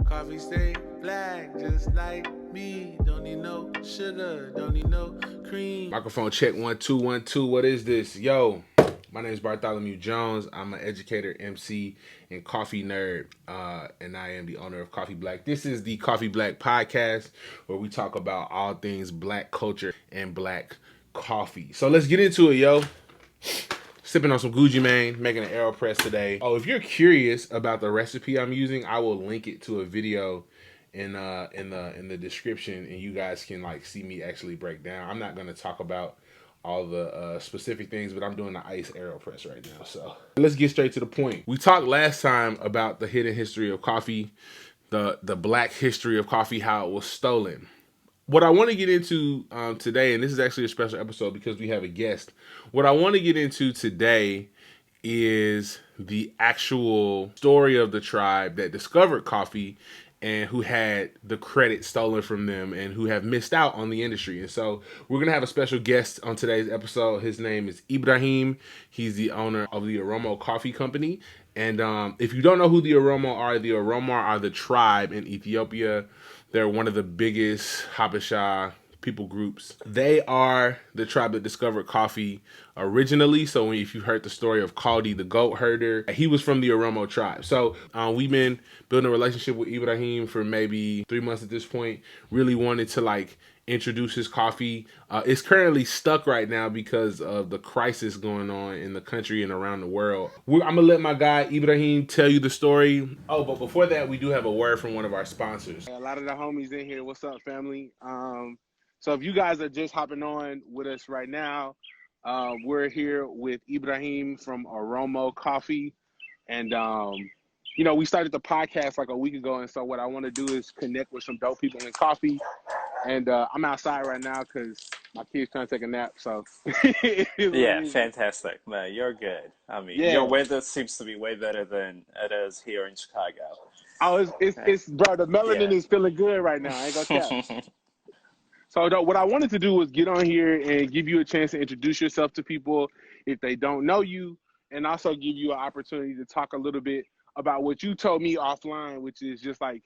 Coffee stay black, just like me. Don't need no sugar, don't need no cream. Microphone check 1 2 1 2. What is this? Yo, my name is Bartholomew Jones. I'm an educator, MC, and coffee nerd, and I am the owner of Cxffeeblack. This is the Cxffeeblack podcast, where we talk about all things black culture and black coffee. So let's get into it, yo. Sipping on some Gucci Mane, making an Aeropress today. Oh, if you're curious about the recipe I'm using, I will link it to a video in the description, and you guys can like see me actually break down. I'm not gonna talk about all the specific things, but I'm doing the ice Aeropress right now. So let's get straight to the point. We talked last time about the hidden history of coffee, the black history of coffee, how it was stolen. What I want to get into today, and this is actually a special episode because we have a guest. What I want to get into today is the actual story of the tribe that discovered coffee and who had the credit stolen from them and who have missed out on the industry. And so we're going to have a special guest on today's episode. His name is Ibrahim. He's the owner of the Oromo Coffee Company. And if you don't know who the Oromo are the tribe in Ethiopia. They're one of the biggest Habesha people groups. They are the tribe that discovered coffee originally. So if you heard the story of Kaldi, the goat herder, he was from the Oromo tribe. So we've been building a relationship with Ibrahim for maybe 3 months at this point. Really wanted to like introduce his coffee. It's currently stuck right now because of the crisis going on in the country and around the world. I'm gonna let my guy Ibrahim tell you the story. Oh, but before that, we do have a word from one of our sponsors. A lot of the homies in here. What's up, family? So if you guys are just hopping on with us right now, we're here with Ibrahim from Oromo Coffee, and we started the podcast like a week ago. And so what I want to do is connect with some dope people in coffee. And I'm outside right now because my kid's trying to take a nap. So Yeah, fantastic. Man, you're good. I mean, yeah. your weather seems to be way better than it is here in Chicago. Oh, it's bro. The melanin is feeling good right now. I ain't gonna cap. So what I wanted to do was get on here and give you a chance to introduce yourself to people if they don't know you, and also give you an opportunity to talk a little bit about what you told me offline, which is just like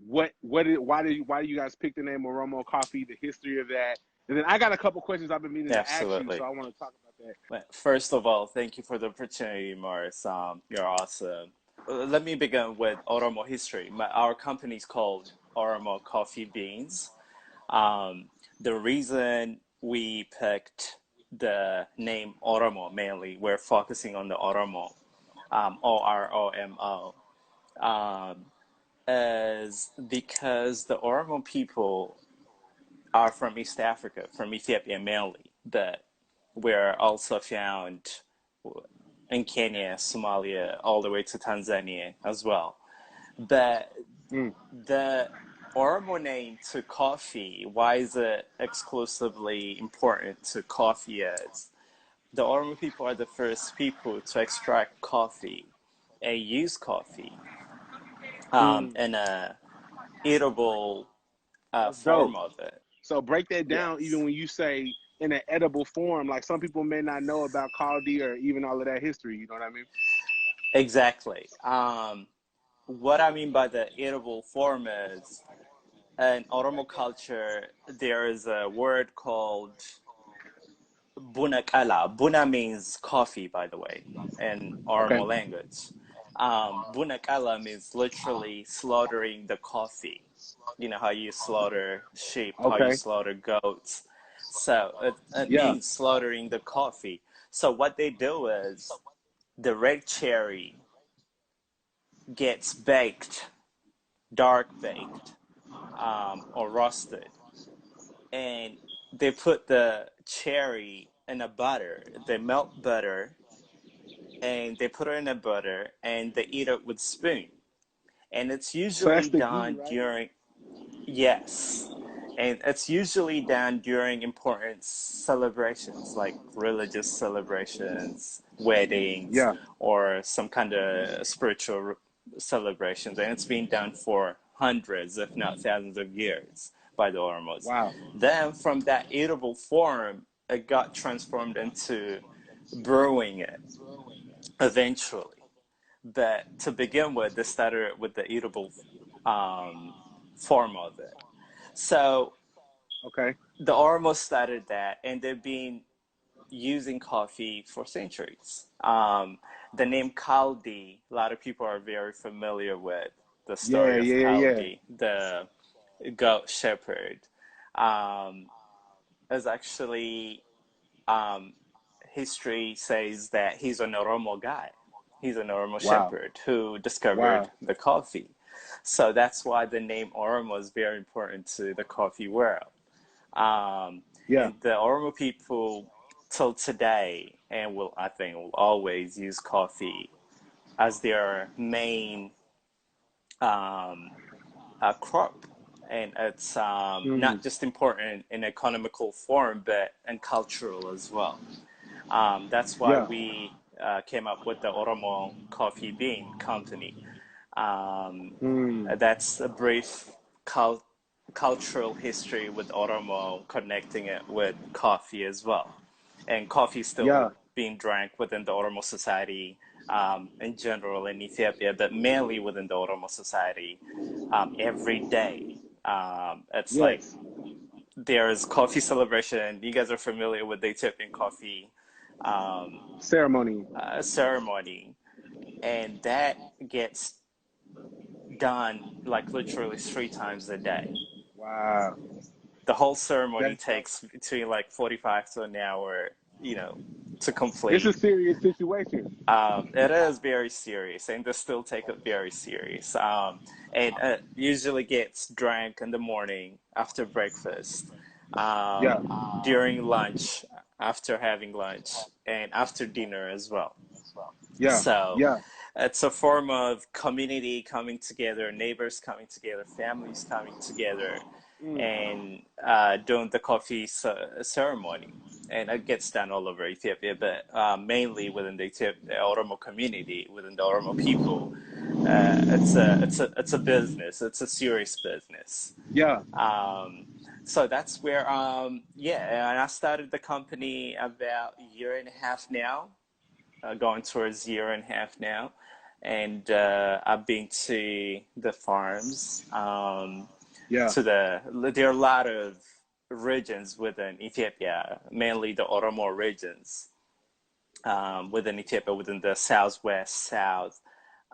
why do you guys pick the name Oromo Coffee, the history of that, and then I got a couple questions I've been meaning to ask you, so I want to talk about that. Well, first of all, thank you for the opportunity, Morris. You're awesome. Let me begin with Oromo history. Our company is called Oromo Coffee Beans. The reason we picked the name Oromo, mainly, we're focusing on the Oromo, Oromo, is because the Oromo people are from East Africa, from Ethiopia mainly, but we're also found in Kenya, Somalia, all the way to Tanzania as well. But the Oromo name to coffee, why is it exclusively important to coffee is the Oromo people are the first people to extract coffee and use coffee in a eatable form of it. So break that down, Yes, even when you say in an edible form, like some people may not know about Kaldi or even all of that history, you know what I mean? exactly. What I mean by the eatable form is in Oromo culture, there is a word called bunakala. Buna means coffee, by the way, in Okay. Oromo language. Bunakala means literally slaughtering the coffee. You know how you slaughter sheep, how you Okay. slaughter goats. So it Yeah. means slaughtering the coffee. So what they do is the red cherry gets baked, dark baked, or roasted, and they put the cherry in a butter. They melt butter and they put it in a butter and they eat it with spoon. And it's So that's usually the ghee, done right? during, yes, and it's usually done during important celebrations like religious celebrations, weddings, Yeah. or some kind of spiritual celebrations. And it's been done for hundreds, if not thousands of years by the Oromos. Wow. Then from that eatable form, it got transformed into brewing it eventually. But to begin with, they started with the eatable form of it. So Okay. the Oromo started that, and they've been using coffee for centuries. The name Kaldi, a lot of people are very familiar with the Yeah, story of yeah, yeah. Kaldi, the goat shepherd. Um, is actually um, history says that he's an Oromo guy. He's an Oromo Wow. shepherd who discovered Wow. the coffee. So that's why the name Oromo is very important to the coffee world. Um, Yeah. and the Oromo people till today, and will I think will always use coffee as their main um, crop. And it's Mm. not just important in economical form, but in cultural as well. That's why Yeah. we came up with the Oromo Coffee Bean Company. Um, Mm. that's a brief cultural history with Oromo, connecting it with coffee as well. And coffee is Yeah. still being drank within the Oromo society in general in Ethiopia, but mainly within the Oromo society every day. It's like Yes. there's coffee celebration. You guys are familiar with the Ethiopian coffee um, Ceremony. ceremony, and that gets done like literally 3 times a day. Wow. The whole ceremony That's takes between like 45 to an hour, to it's a complete. serious situation. It is very serious, and they still take it very serious. And usually gets drank in the morning after breakfast, Yeah. during lunch, after having lunch, and after dinner as well. Yeah. So Yeah. it's a form of community coming together, neighbors coming together, families coming together, Mm. and doing the coffee ceremony. And it gets done all over Ethiopia, but mainly within the Oromo community, within the Oromo people. It's a business. It's a serious business. Yeah. Um, so that's where yeah, and I started the company about a year and a half now, going towards a year and a half now, and I've been to the farms. Yeah. There are a lot of regions within Ethiopia, mainly the Oromo regions within Ethiopia, within the southwest, south,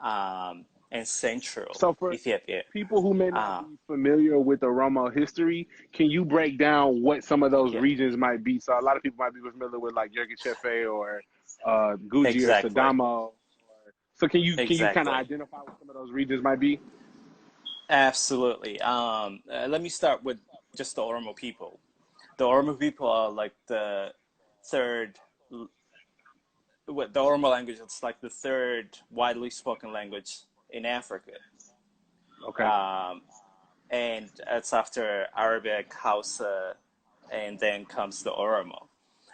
and central So for Ethiopia. people who may not Uh, be familiar with Oromo history, can you break down what some of those yeah, regions might be? So a lot of people might be familiar with like Yirgacheffe or Guji or exactly, Sadamo. So can you kind of exactly, identify what some of those regions might be? absolutely. Let me start with just the Oromo people. The Oromo people are like the third, what the Oromo language is like the third widely spoken language in Africa. Okay. Um, and it's after Arabic, Hausa, and then comes the Oromo.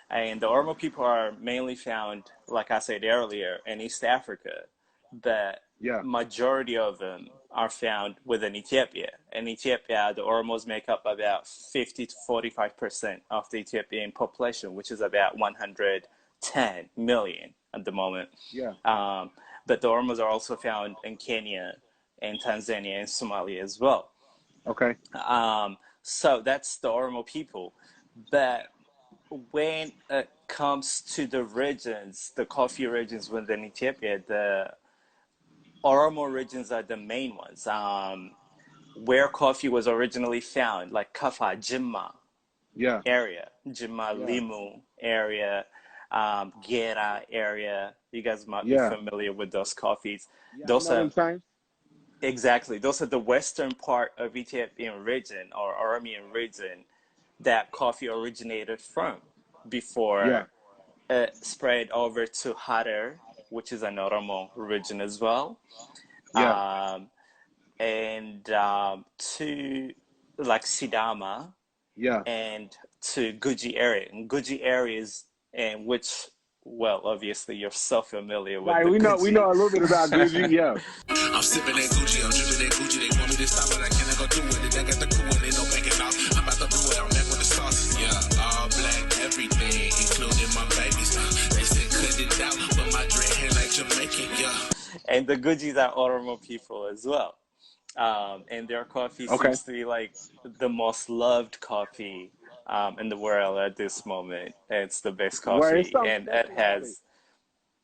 And the Oromo people are mainly found, like I said earlier, in East Africa, but Yeah. majority of them are found within Ethiopia. In Ethiopia, the Oromos make up about 50 to 45% of the Ethiopian population, which is about 110 million at the moment. Yeah. Um, but the Oromos are also found in Kenya and Tanzania and Somalia as well. Okay. So that's the Oromo people. But when it comes to the regions, the coffee regions within Ethiopia, the Oromo regions are the main ones. Where coffee was originally found, like Kafa, Jimma Yeah. area, Jimma, Yeah. Limu area, Gera area. You guys might be Yeah. familiar with those coffees. Yeah. I Those know them are signs. exactly, those are the western part of Ethiopian region or Oromian region that coffee originated from Yeah. before it spread over to Harar, which is an Oromo region as well, Yeah. um, and to like Sidama Yeah. and to Guji area. And Guji areas, and which, well, obviously you're so familiar with Right. the We know Guji. a little bit about Guji. Yeah. I'm sipping that Gucci, I'm dripping that Gucci. They want me to stop, but I cannot go through with it. I got the cool and they no backing off. I'm about to do it, I'm back with the sauce. Yeah, all black, everything, including my babies. They said cut it out, but my dread hair like Jamaican, yeah. And the Gujis are Oromo people as well. And their coffee Okay. seems to be like the most loved coffee in the world at this moment. It's the best Where it's coffee, something and it special about it. has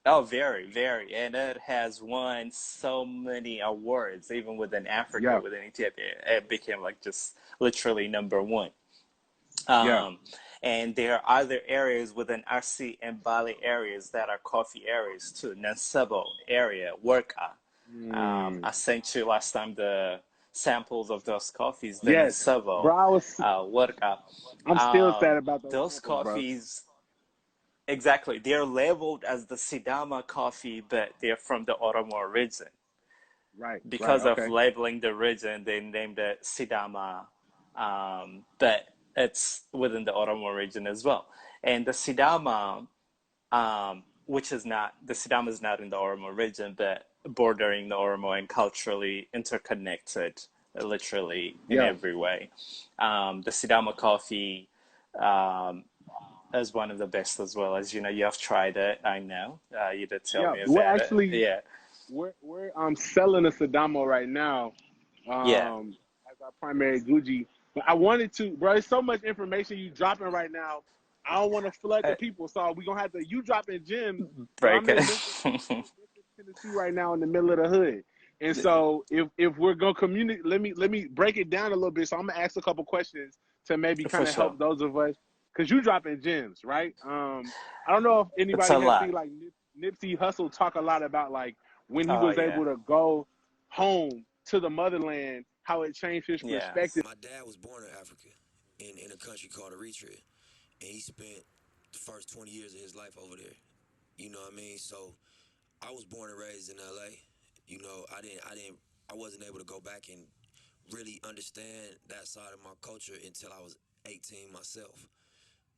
oh, very, very, and it has won so many awards, even within Africa, Yeah. within Ethiopia. It became like just literally number one. Yeah. Um, and there are other areas within RC and Bali areas that are coffee areas too. Nansebo area, Worka. Mm. I sent you last time the samples of those coffees, the Yes, Nansebo, bro. Worka. I'm still sad about those Those samples, bro. coffees, exactly, they're labeled as the Sidama coffee, but they're from the Oromo region. Right. Right. Because of Okay. labeling the region, they named it Sidama, but it's within the Oromo region as well. And the Sidama, which is not, the Sidama is not in the Oromo region, but bordering the Oromo and culturally interconnected, literally in Yeah. every way. The Sidama coffee um, is one of the best as well. As you know, you have tried it. I know you did tell Yeah. me We're about it. actually Yeah, we're selling a Sadamo right now, yeah. as our primary Gucci. But I wanted to, bro. There's so much information you dropping right now. I don't want to flood the Uh, people, so we gonna have to you dropping gems. But break I'm in it. Memphis, Tennessee right now in the middle of the hood. And so if we're gonna communicate, let me break it down a little bit. So I'm gonna ask a couple questions to maybe For kind of sure. help those of us, because you dropping gems, right? I don't know if It's a anybody has lot. seen like Nipsey Hussle talk a lot about like when he Oh, was yeah. able to go home to the motherland, how it changed his Yeah. perspective. My dad was born in Africa, in a country called Eritrea, and he spent the first 20 years of his life over there. You know what I mean? So I was born and raised in LA. You know, I wasn't able to go back and really understand that side of my culture until I was 18 myself.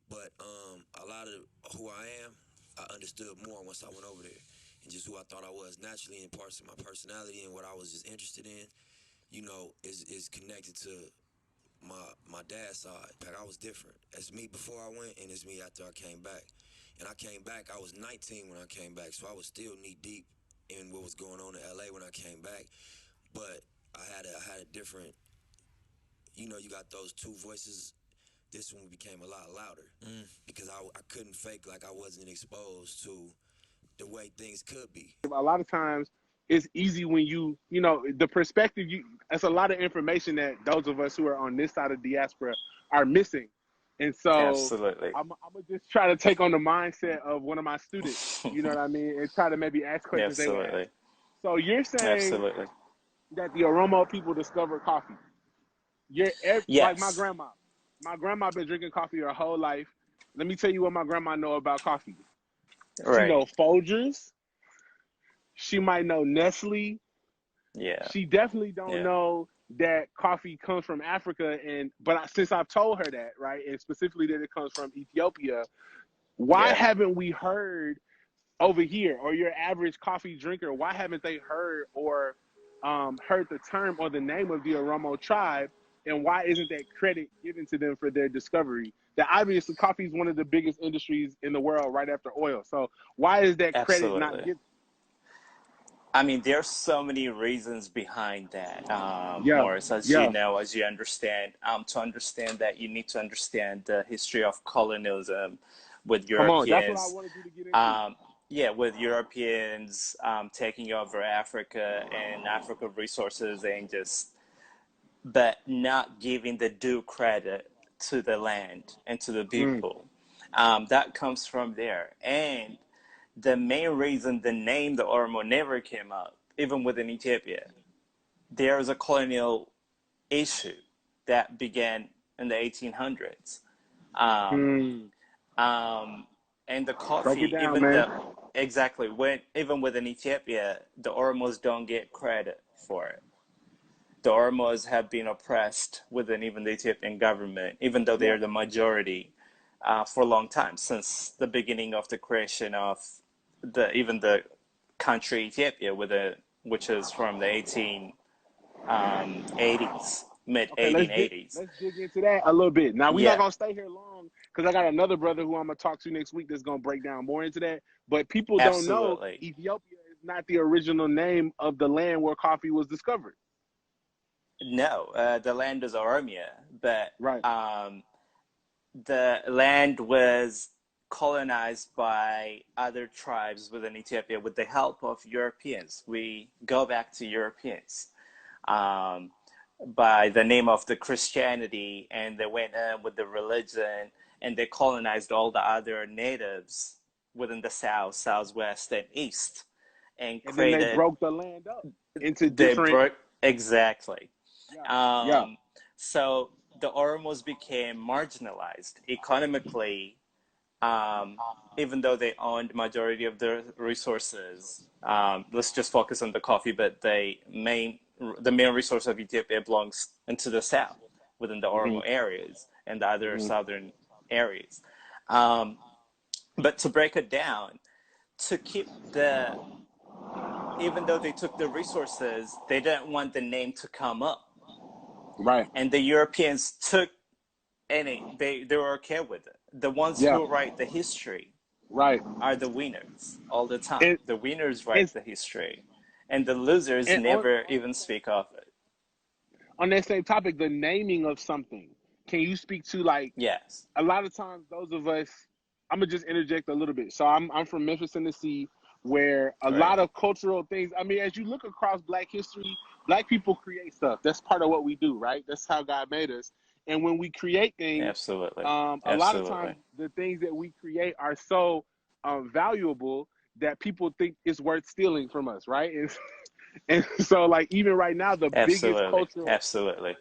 But a lot of who I am, I understood more once I went over there, and just who I thought I was naturally, and parts of my personality and what I was just interested in. You know, is connected to my dad's side. Like, I was different. It's me before I went, and it's me after I came back. And I came back. I was 19 when I came back, so I was still knee deep in what was going on in LA when I came back. But I had a different. You know, you got those two voices. This one became a lot louder because I couldn't fake like I wasn't exposed to the way things could be. A lot of times it's easy when you know the perspective you. That's a lot of information that those of us who are on this side of diaspora are missing, and so Absolutely. I'm gonna just try to take on the mindset of one of my students. You know what I mean, and try to maybe ask questions they would ask. Absolutely. So you're saying Absolutely. that the Oromo people discovered coffee. Like my Yes. grandma. My grandma been drinking coffee her whole life. Let me tell you what my grandma know about coffee. She Right. know Folgers. She might know Nestle. Yeah. She definitely don't Yeah. know that coffee comes from Africa. But since I've told her that, right, and specifically that it comes from Ethiopia, why Yeah. haven't we heard over here, or your average coffee drinker, why haven't they heard or heard the term or the name of the Oromo tribe, and why isn't that credit given to them for their discovery? That obviously coffee is one of the biggest industries in the world, right after oil. So why is that credit not Absolutely. given? I mean, there's so many reasons behind that, Yeah, Morris, as you yeah. know, as you understand. To understand that, you need to understand the history of colonialism with Come on, that's what I Europeans. wanted you to get into. Um, yeah, with Europeans taking over Africa and African resources and just, but not giving the due credit to the land and to the Mm, people. That comes from there. And the main reason the name the Oromo never came up, even within Ethiopia, there is a colonial issue that began in the 1800s. Um, mm. and the Break it coffee, down, man. exactly, when, even within Ethiopia, the Oromos don't get credit for it. The Oromos have been oppressed within even the Ethiopian government, even though Yeah. they're the majority for a long time, since the beginning of the creation of the country Ethiopia, which is from the 1880s, mid Okay, let's dig 1880s. let's dig into that a little bit. Now we're not Yeah, gonna stay here long because I got another brother who I'm gonna talk to next week that's gonna break down more into that. But people don't know absolutely. Ethiopia is not the original name of the land where coffee was discovered. No, the land is Oromia, but Right. the land was colonized by other tribes within Ethiopia with the help of Europeans. We go back to Europeans um, by the name of the Christianity, and they went in with the religion, and they colonized all the other natives within the south, southwest, and east, and And then they created. broke the land up into They different. broke exactly. Yeah. Yeah. Um, so the Oromos became marginalized economically, um, even though they owned majority of the resources. Let's just focus on the coffee, but the main resource of Ethiopia belongs into the south within the Hmm. Oromo areas and the other Hmm. southern areas. Um, but to break it down, to keep the even though they took the resources, they didn't want the name to come up. Right. And the Europeans took they were okay with it. The ones Yeah. who write the history Right. are the winners all the time. And The winners and write the history, and the losers and never even speak of it. on that same topic, the naming of something. Can you speak to, like, Yes. a lot of times those of us, I'm gonna just interject a little bit. So I'm from Memphis, Tennessee, where a Right. lot of cultural things. I mean, as you look across Black history, Black people create stuff. That's part of what we do, right? That's how God made us. And when we create things, Absolutely. a lot of Absolutely. times the things that we create are so valuable that people think it's worth stealing from us, right? And so, like, even right now, Absolutely. Absolutely.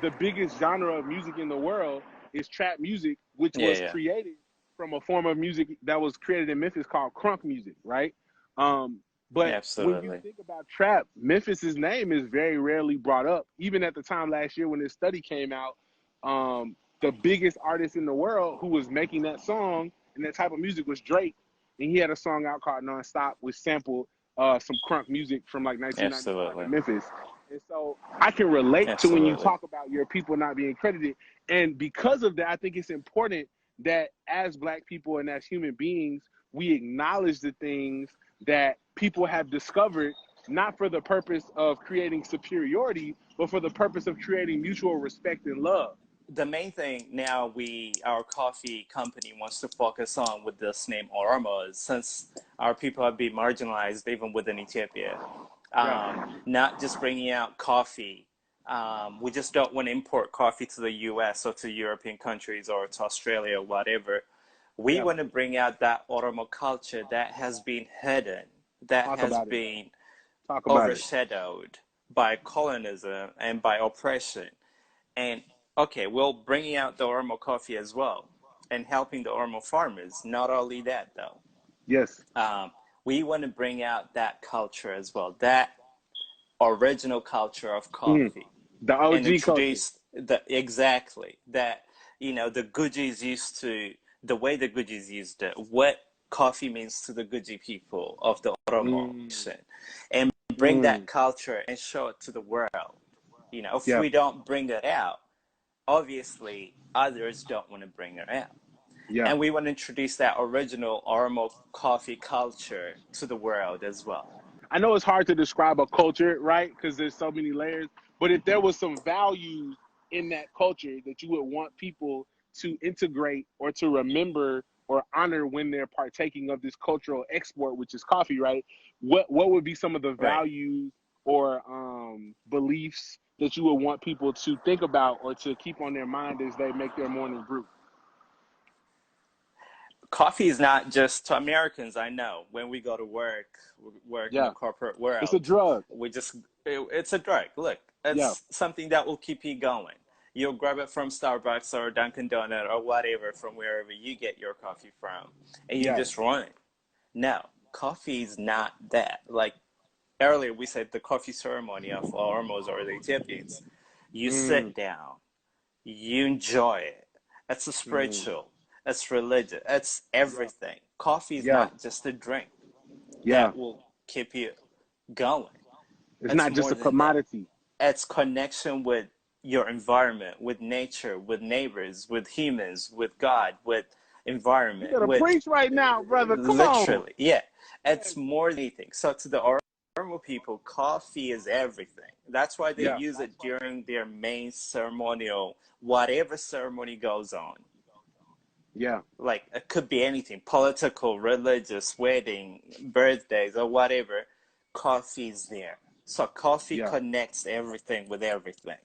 the biggest genre of music in the world is trap music, which Yeah. was Yeah. created from a form of music that was created in Memphis called crunk music, right? But when you Absolutely. think about trap, Memphis's name is very rarely brought up. Even at the time last year when this study came out, the biggest artist in the world who was making that song and that type of music was Drake, and he had a song out called "Nonstop," which sampled some crunk music from like 1995 Absolutely. in Memphis. And so I can relate to when you Absolutely. talk about your people not being credited. And because of that, I think it's important that as Black people and as human beings, we acknowledge the things that people have discovered, not for the purpose of creating superiority, but for the purpose of creating mutual respect and love. The main thing now our coffee company wants to focus on with this name Oromo is, since our people have been marginalized even within Ethiopia, Yeah. not just bringing out coffee. We just don't want to import coffee to the US or to European countries or to Australia or whatever. We Yeah. want to bring out that Oromo culture that has been hidden, that Talk has about it. been Talk about it. overshadowed by colonialism and by oppression. And okay, we're bringing out the Oromo coffee as well and helping the Oromo farmers. Not only that, though, Yes. we want to bring out that culture as well, that original culture of Mm. coffee, The and OG culture. introduce exactly that, the Gujis used to, the way the Gujis used it, what coffee means to the Guji people of the Oromo Mm. nation, and bring that Mm. culture and show it to the world. If Yeah. we don't bring it out, obviously others don't want to bring it out. Yeah. And we want to introduce that original Oromo coffee culture to the world as well. I know it's hard to describe a culture, right? Because there's so many layers. But if there was some values in that culture that you would want people to integrate or to remember or honor when they're partaking of this cultural export, which is coffee, right? What would be some of the Right. values or beliefs that you would want people to think about or to keep on their mind as they make their morning brew? Coffee is not just to Americans. I know when we go to work in the Yeah, corporate it's a world, drug. it's a drug. Look, Yeah, it's something that will keep you going. You'll grab it from Starbucks or Dunkin' Donut or whatever, from wherever you get your coffee from, and you yeah. just run it. No, coffee is not that. Like earlier, we said the coffee ceremony of Ormos or the Ethiopians. You Mm, sit down, you enjoy it. It's a mm, spiritual, it's religious, it's yeah, everything. Coffee is yeah, not just a drink yeah. that will keep you going. It's It's not just more a than that. commodity. It's connection with your environment, with nature, with neighbors, with humans, with God, with You environment, better with preach right now, brother. Come on. literally, yeah. Yes. It's more than anything. So to the Oromo people, coffee is everything. That's why they Yeah. use it during their main ceremonial, whatever ceremony goes on. Yeah. Like it could be anything, political, religious, wedding, birthdays, or whatever. Coffee is there. So coffee Yeah. connects everything with everything.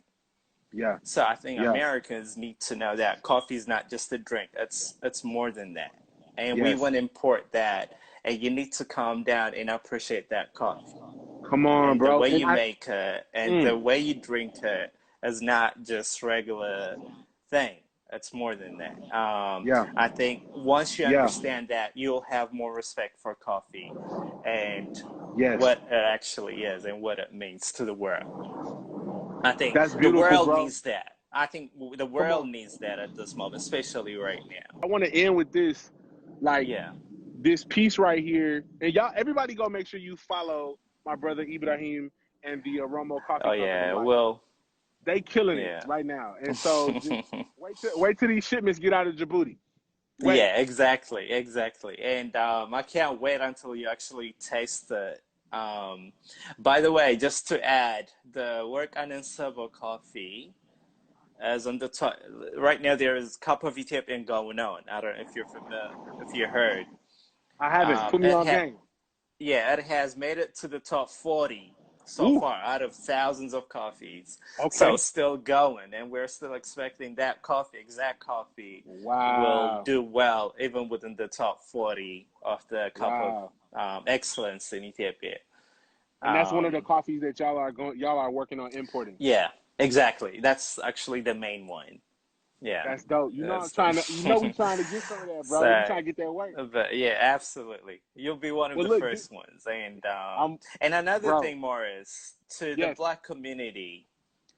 Yeah. So I think Yeah. Americans need to know that coffee is not just a drink. It's more than that. And we Yes. want to import that. And you need to calm down and appreciate that coffee. Come on, And the bro. way And you make it and the way you drink it is not just regular thing. It's more than that. yeah. I think once you Yeah. understand that, you'll have more respect for coffee and Yes. what it actually is and what it means to the world. I think That's the beautiful, world bro. needs that. I think the Come world on. needs that at this moment, especially right now. I want to end with this, like Yeah. this piece right here. And y'all, everybody go make sure you follow my brother Ibrahim and the Oromo Coffee Oh Company. yeah. Like, Well. they killing it Yeah. right now. And so just wait till these shipments get out of Djibouti. Wait. Yeah, exactly, exactly. And I can't wait until you actually taste it. By the way, just to add, the work on Sebo coffee as on the top right now. There is Cup of Ethiopian going on. I don't know if you're familiar, if you heard. I haven't. Put me It on ha game. Yeah, it has made it to the top 40 so Ooh. far out of thousands of coffees. So Okay. still going, and we're still expecting that coffee, exact coffee, will Wow. do well even within the top 40 of the Cup Wow. of Excellence in Ethiopia. And that's one of the Um, coffees that y'all are working on importing. yeah, exactly. That's actually the main one. Yeah. That's dope. You know I'm That's trying to we trying to get some of that, bro. We so, trying to get that work. but yeah, absolutely. You'll be one of Well the look, first ones. I'm And another bro. thing more is to the Yes. Black community.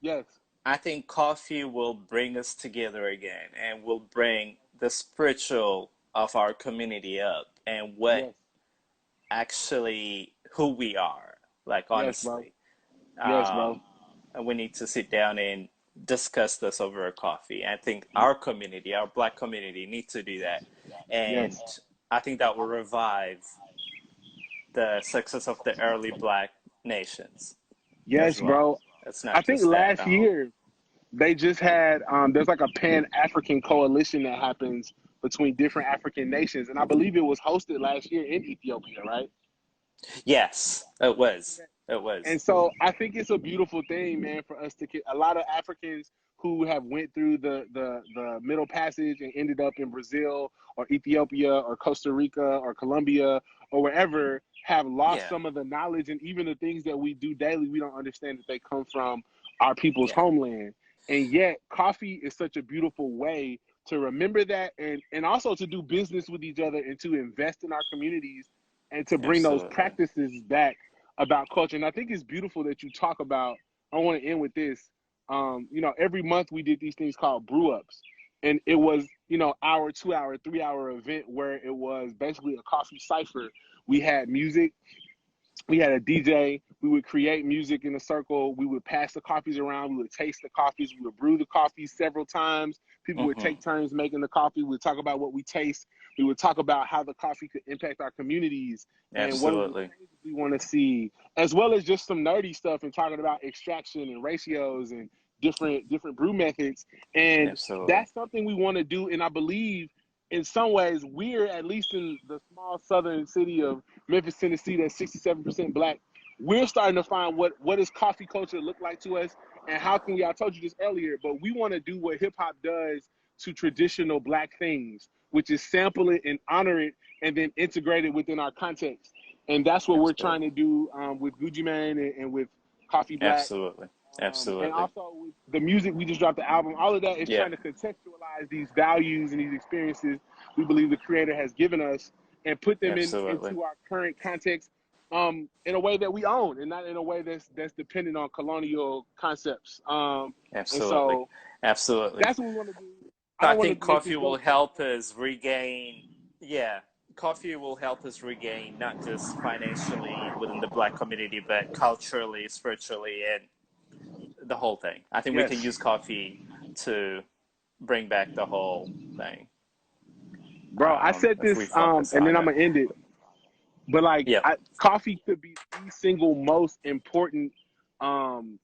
Yes. I think coffee will bring us together again and will bring the spiritual of our community up and what Yes. actually who we are, like Yes, bro. honestly. Yes, bro. And we need to sit down and discuss this over a coffee. I think our community, our Black community, need to do that. And Yes. I think that will revive the success of the early Black nations Yes, as well. bro. It's I not think just that. last year they just had there's like a Pan-African coalition that happens between different African nations, and I believe it was hosted last year in Ethiopia, right? Yes, it was. It And was. so I think it's a beautiful thing, man, for us to get a lot of Africans who have went through the Middle Passage and ended up in Brazil or Ethiopia or Costa Rica or Colombia or wherever have lost Yeah. some of the knowledge, and even the things that we do daily, we don't understand that they come from our people's Yeah. homeland. And yet coffee is such a beautiful way to remember that, and also to do business with each other and to invest in our communities and to bring those Absolutely. practices back about culture. And I think it's beautiful that you talk about, I want to end with this. Every month we did these things called brew ups. And it was, hour, 2 hour, 3 hour event where it was basically a coffee cipher. We had music, we had a DJ, we would create music in a circle, we would pass the coffees around, we would taste the coffees, we would brew the coffees several times. People would take turns making the coffee. We would talk about what we taste. We would talk about how the coffee could impact our communities and what are the Absolutely. changes we want to see, as well as just some nerdy stuff and talking about extraction and ratios and different brew methods. And Absolutely. that's something we want to do. And I believe in some ways we're, at least in the small southern city of Memphis, Tennessee, that's 67% Black, we're starting to find what does coffee culture look like to us, and how can we, I told you this earlier, but we want to do what hip hop does to traditional Black things, which is sample it and honor it and then integrate it within our context. And that's what we're trying to Absolutely. do with Gucci Man and with Coffee Black. Absolutely. And Absolutely. also with the music, we just dropped the album. All of that is Yeah. trying to contextualize these values and these experiences we believe the creator has given us and put them Absolutely. into our current context in a way that we own and not in a way that's dependent on colonial concepts. And Absolutely. so Absolutely. that's what we want to do. I I don't want think to make this coffee will go. help us regain, yeah, coffee will help us regain not just financially within the Black community, but culturally, spiritually, and the whole thing. I think we can Yes, use coffee to bring back the whole thing bro. I said if we this, focus and then on I'm it. gonna end it. But like, Yep. coffee could be the single most important um,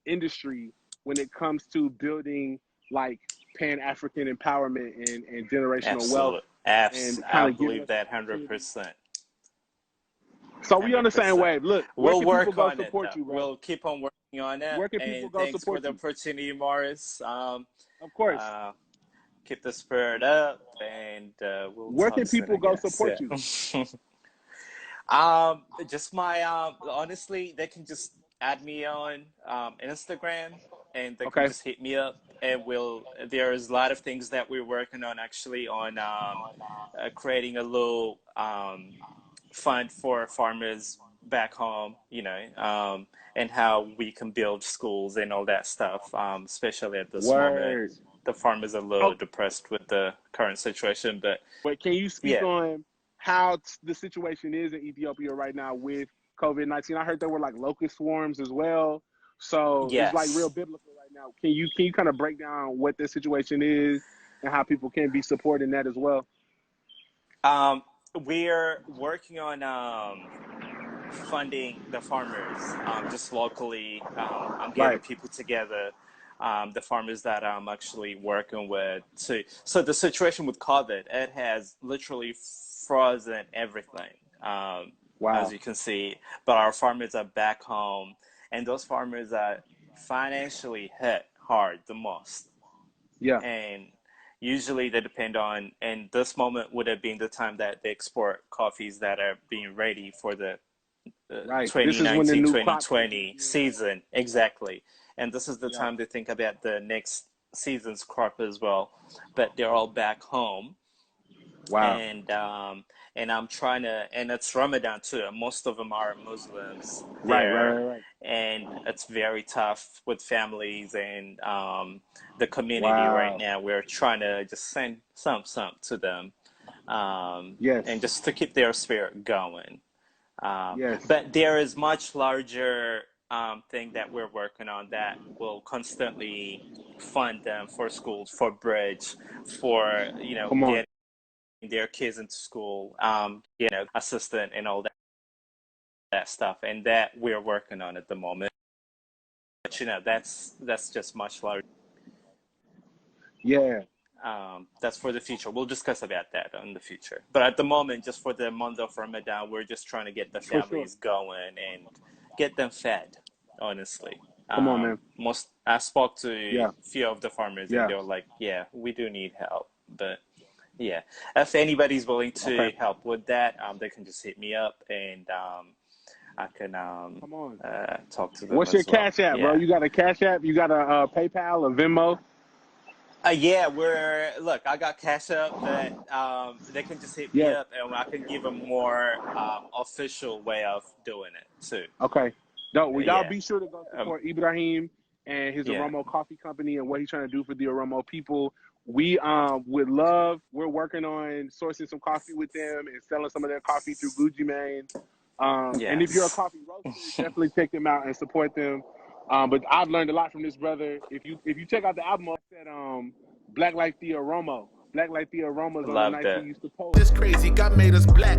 industry when it comes to building like Pan African empowerment and generational wealth Absolute. and I kind of giving believe us that opportunity. 100%. So we on the same 100%. wave. Look, where We'll can people work go on it, support though. you, bro? We'll keep on working on it. Where can people And go thanks for support the you? opportunity, Morris. Of course. Uh, Keep the spirit up, and we'll Where talk can soon, people I go guess. support you? Yeah. Just my honestly, they can just add me on Instagram, and they can Okay. just hit me up, and there's a lot of things that we're working on actually on creating a little fund for farmers back home, and how we can build schools and all that stuff. Especially at this moment, Word. the farmers are a little Oh, depressed with the current situation, but but can you speak yeah. on how the situation is in Ethiopia right now with COVID-19? I heard there were like locust swarms as well. So it's like real Yes. biblical right now. Can you kind of break down what the situation is and how people can be supporting that as well? Um, we're working on funding the farmers just locally. I'm getting Right. people together, the farmers that I'm actually working with. So the situation with COVID, it has literally frozen everything, as Wow. you can see. But our farmers are back home, and those farmers are financially hit hard the most. Yeah. And usually they depend on, and this moment would have been the time that they export coffees that are being ready for the Right. This is when the 2019 new crop can kick 2020 in. season. Exactly. And this is the Yeah. time to think about the next season's crop as well. But they're all back home, Wow. and I'm trying to, and it's Ramadan too. Most of them are Muslims Right. Right. there, Right. Right. and it's very tough with families and the community right Wow. now. We're trying to just send some to them, Yes. and just to keep their spirit going. Yes. But there is much larger thing that we're working on that will constantly fund them for schools, for bridge, for Come on. getting their kids into school, assistant and all that stuff, and that we're working on at the moment. But that's just much larger. Yeah. That's for the future. We'll discuss about that in the future. But at the moment, just for the month of Ramadan, we're just trying to get the For sure. families going and get them fed. Honestly, Come on, man. I spoke to a Yeah. few of the farmers, and Yeah. they were like, "Yeah, we do need help." But yeah, if anybody's willing Okay. to help with that, they can just hit me up, and I can Come on. talk to them What's your as well. Cash App, bro? Yeah. You got a Cash App? You got a PayPal, a Venmo? Yeah, look, I got Cash Up, but they can just hit me Yes. up, and I can give them more official way of doing it too. Okay. No, well, y'all Yeah, be sure to go um, support Ibrahim and his yeah, Oromo Coffee Company and what he's trying to do for the Oromo people. We would love. We're working on sourcing some coffee with them and selling some of their coffee through Gucci Mane. And if you're a yes. coffee roaster, definitely check them out and support them. But I've learned a lot from this brother. If you check out the album, I said Black like the Oromo. Black like the Aromas on the Loved nights we it. used to post. It's crazy, God made us black,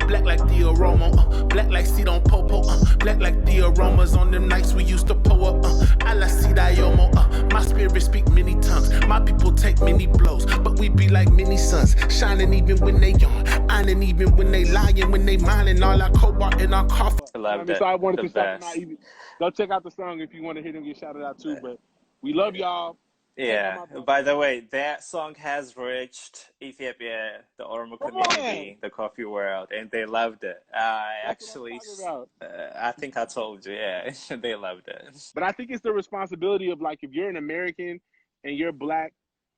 black like the Oromo, black like seed on popo, black like the aromas on them nights we used to pull up, I la see Iomo, my spirit speak many tongues, my people take many blows, but we be like many suns, shining even when they yawn, ironing even when they lying, when they mining all our cobalt in our coffin. I You know what I loved mean? So it. I wanted The to shout them out. best. Even go check out the song if you want to hear them get shouted out too. But we love y'all. Check out Yeah. my brother. By the way, that song has reached Ethiopia, the Oromo Come on. community, the coffee world, and they loved it. I That's what I'm actually, talking about. I think I told you, yeah, they loved it. But I think it's the responsibility of like if you're an American and you're black,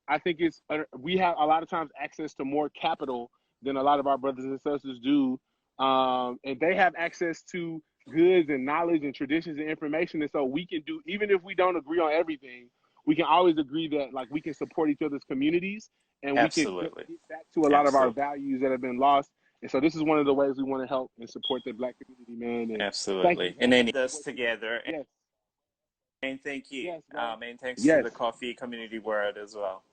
I think we have a lot of times access to more capital than a lot of our brothers and sisters do, and they have access to goods and knowledge and traditions and information, and so we can do even if we don't agree on everything, we can always agree that like we can support each other's communities and we can get Absolutely. back to a lot of our Absolutely. values that have been lost. And so this is one of the ways we want to help and support the black community, man. And thank you, Absolutely. And bro, then for this what you together. do. Yes, And thank you. yes, bro. And thanks to Yes, the coffee community world as well.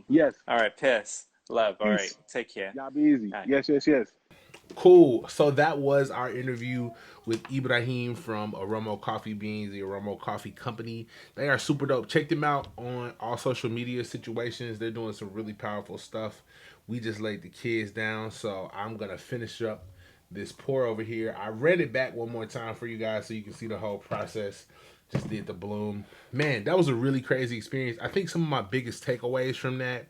yes. All right, peace. Love. All right. Peace. Take care. Y'all be easy. All right. Yes, yes, yes. Cool. So that was our interview with Ibrahim from Oromo Coffee Beans, the Oromo Coffee Company. They are super dope. Check them out on all social media situations. They're doing some really powerful stuff. We just laid the kids down, so I'm gonna finish up this pour over here. I read it back one more time for you guys so you can see the whole process. Just did the bloom. Man, that was a really crazy experience. I think some of my biggest takeaways from that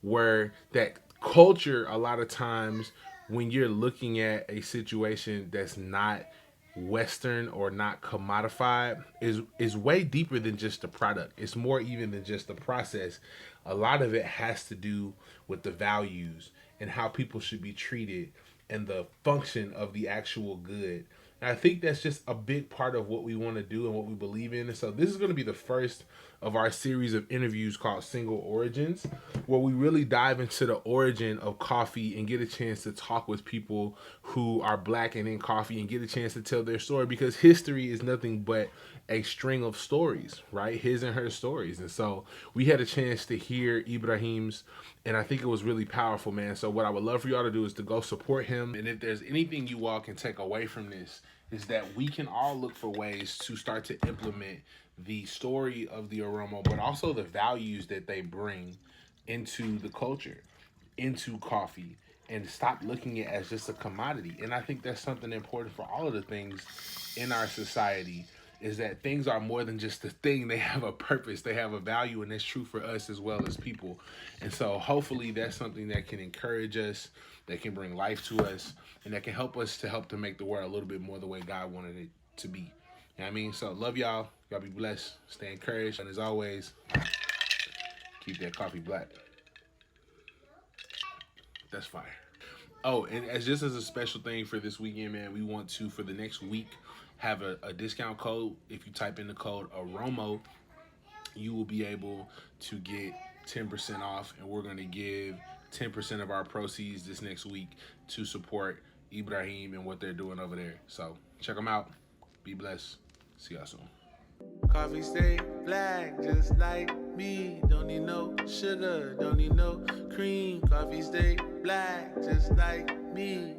were that culture, a lot of times when you're looking at a situation that's not Western or not commodified, is way deeper than just the product. It's more even than just the process. A lot of it has to do with the values and how people should be treated and the function of the actual good. And I think that's just a big part of what we want to do and what we believe in. And so this is going to be the first of our series of interviews called Single Origins, where we really dive into the origin of coffee and get a chance to talk with people who are black and in coffee and get a chance to tell their story, because history is nothing but a string of stories, right? His and her stories. And so we had a chance to hear Ibrahim's, and I think it was really powerful, man. So what I would love for y'all to do is to go support him. And if there's anything you all can take away from this, is that we can all look for ways to start to implement the story of the Oromo, but also the values that they bring into the culture, into coffee, and stop looking at it as just a commodity. And I think that's something important for all of the things in our society, is that things are more than just a thing. They have a purpose, they have a value, and that's true for us as well as people. And so hopefully that's something that can encourage us, that can bring life to us, and that can help us to help to make the world a little bit more the way God wanted it to be. You know what I mean? So love y'all. Y'all be blessed. Stay encouraged. And as always, keep that coffee black. That's fire. Oh, and as just as a special thing for this weekend, man, we want to, for the next week, have a discount code. If you type in the code Oromo, you will be able to get 10% off, and we're going to give 10% of our proceeds this next week to support Ibrahim and what they're doing over there. So check them out. Be blessed. See y'all soon. Coffee stay black just like me. Don't need no sugar, don't need no cream. Coffee stay black just like me.